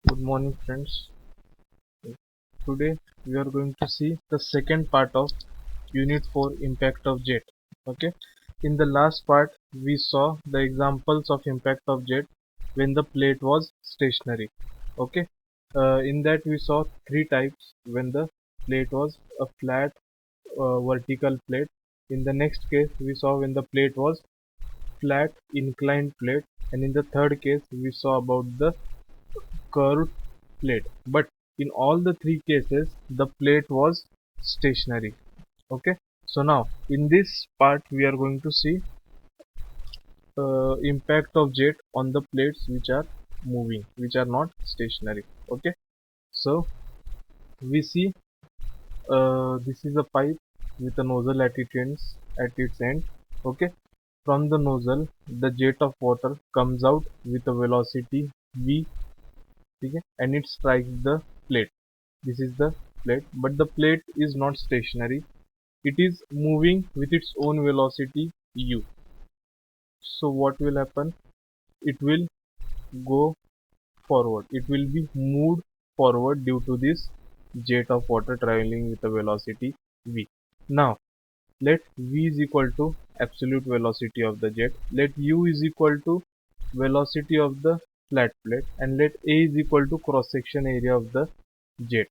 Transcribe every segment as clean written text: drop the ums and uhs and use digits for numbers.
Good morning, friends. Today we are going to see the second part of Unit 4 Impact of Jet. Okay. In the last part, we saw the examples of impact of jet when the plate was stationary. Okay. In that, we saw three types when the plate was a flat vertical plate. In the next case, we saw when the plate was flat inclined plate, and in the third case, we saw about the curved plate, but in all the three cases the plate was stationary. Okay, so now in this part we are going to see impact of jet on the plates which are moving, which are not stationary. Okay, so we see this is a pipe with a nozzle at its end. Okay, from the nozzle the jet of water comes out with a velocity v. Okay, and it strikes the plate. This is the plate, but the plate is not stationary. It is moving with its own velocity u. So what will happen? It will go forward. It will be moved forward due to this jet of water traveling with a velocity v. Now let v is equal to absolute velocity of the jet. Let u is equal to velocity of the flat plate, and let a is equal to cross section area of the jet.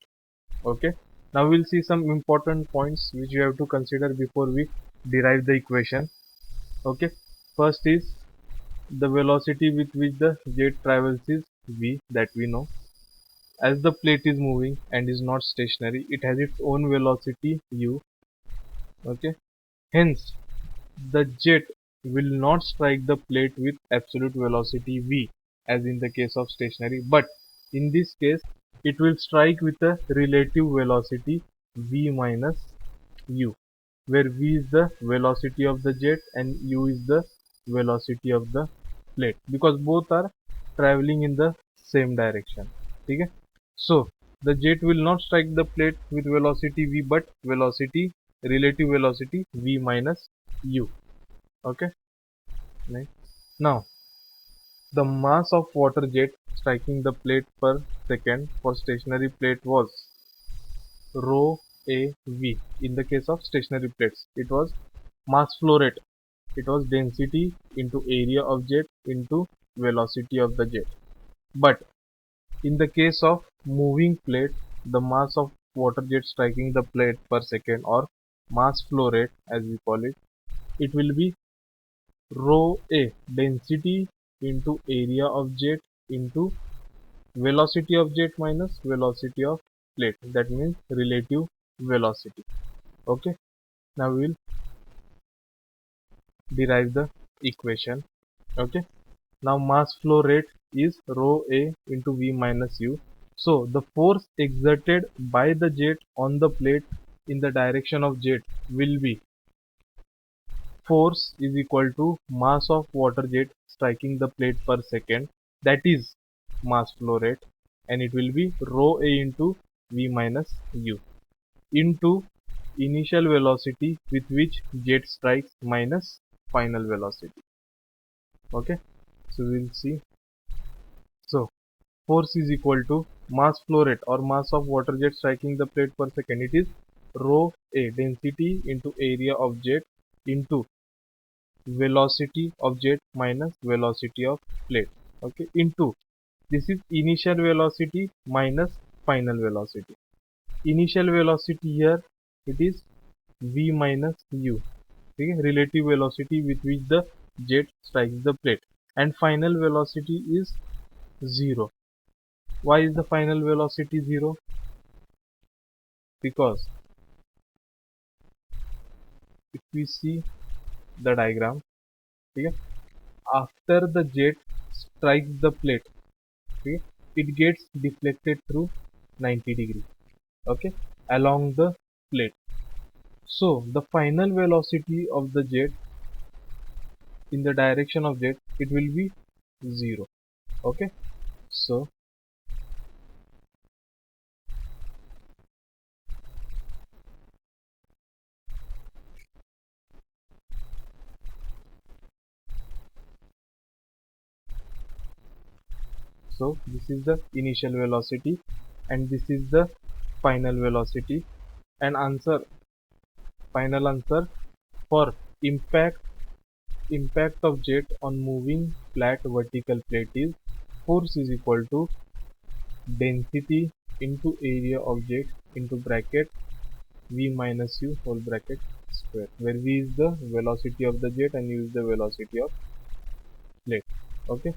Okay, now we'll see some important points which you have to consider before we derive the equation. Okay, first is the velocity with which the jet travels is v, that we know. As the plate is moving and is not stationary, it has its own velocity u. Okay, hence the jet will not strike the plate with absolute velocity v as in the case of stationary, but in this case it will strike with a relative velocity v minus u, where v is the velocity of the jet and u is the velocity of the plate, because both are traveling in the same direction. Okay, so the jet will not strike the plate with velocity v, but relative velocity v minus u. Okay, right. Now the mass of water jet striking the plate per second for stationary plate was rho a v. In the case of stationary plates, it was mass flow rate. It was density into area of jet into velocity of the jet. But in the case of moving plate, the mass of water jet striking the plate per second, or mass flow rate as we call it, it will be rho a, density into area of jet into velocity of jet minus velocity of plate, that means relative velocity. Okay, now we will derive the equation. Okay, now mass flow rate is rho a into v minus u. So the force exerted by the jet on the plate in the direction of jet will be force is equal to mass of water jet striking the plate per second, that is mass flow rate, and it will be rho a into v minus u into initial velocity with which jet strikes minus final velocity. Okay, so we'll see. So force is equal to mass flow rate or mass of water jet striking the plate per second. It is rho a, density into area of jet into velocity of jet minus velocity of plate. Okay, into this is initial velocity minus final velocity. Initial velocity here, it is v minus u. Okay, relative velocity with which the jet strikes the plate, and final velocity is 0. Why is the final velocity 0? Because if we see the diagram, okay, after the jet strikes the plate, okay, it gets deflected through 90 degree, okay, along the plate. So the final velocity of the jet in the direction of jet, it will be 0. Okay, so So this is the initial velocity and this is the final velocity, and final answer for impact of jet on moving flat vertical plate is force is equal to density into area of jet into bracket v minus u whole bracket square, where v is the velocity of the jet and u is the velocity of plate. Okay,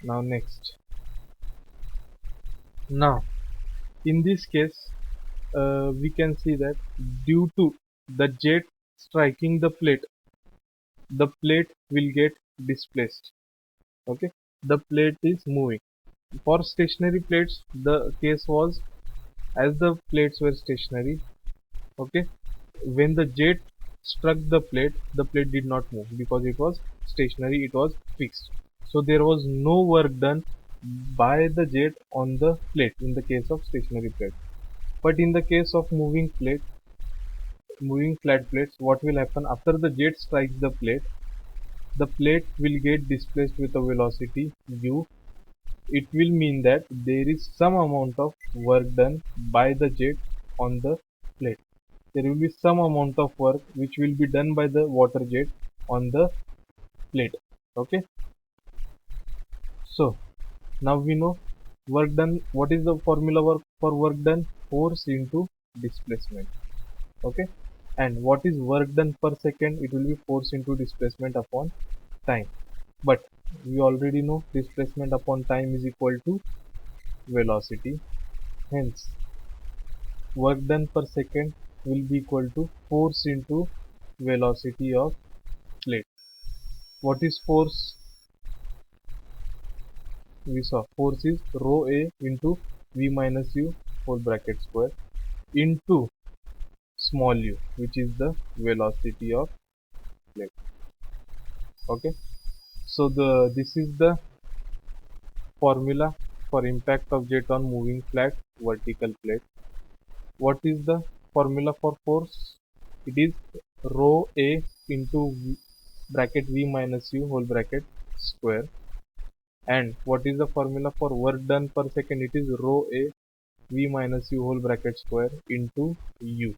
now next. Now in this case we can see that due to the jet striking the plate will get displaced. Okay, the plate is moving. For stationary plates the case was, as the plates were stationary, okay, when the jet struck the plate did not move because it was stationary, it was fixed. So there was no work done by the jet on the plate in the case of stationary plate. But in the case of moving flat plates, what will happen after the jet strikes the plate will get displaced with a velocity u. It will mean that there is some amount of work done by the jet on the plate. There will be some amount of work which will be done by the water jet on the plate. Okay, so now we know work done. What is the formula for work done? Force into displacement. Okay, and what is work done per second? It will be force into displacement upon time. But we already know displacement upon time is equal to velocity. Hence work done per second will be equal to force into velocity of plate. What is force? We saw force is rho a into v minus u whole bracket square into small u, which is the velocity of plate. Okay, so this is the formula for impact of jet on moving flat vertical plate. What is the formula for force? It is rho a into bracket v minus u whole bracket square. And what is the formula for work done per second? It is rho a v minus u whole bracket square into u.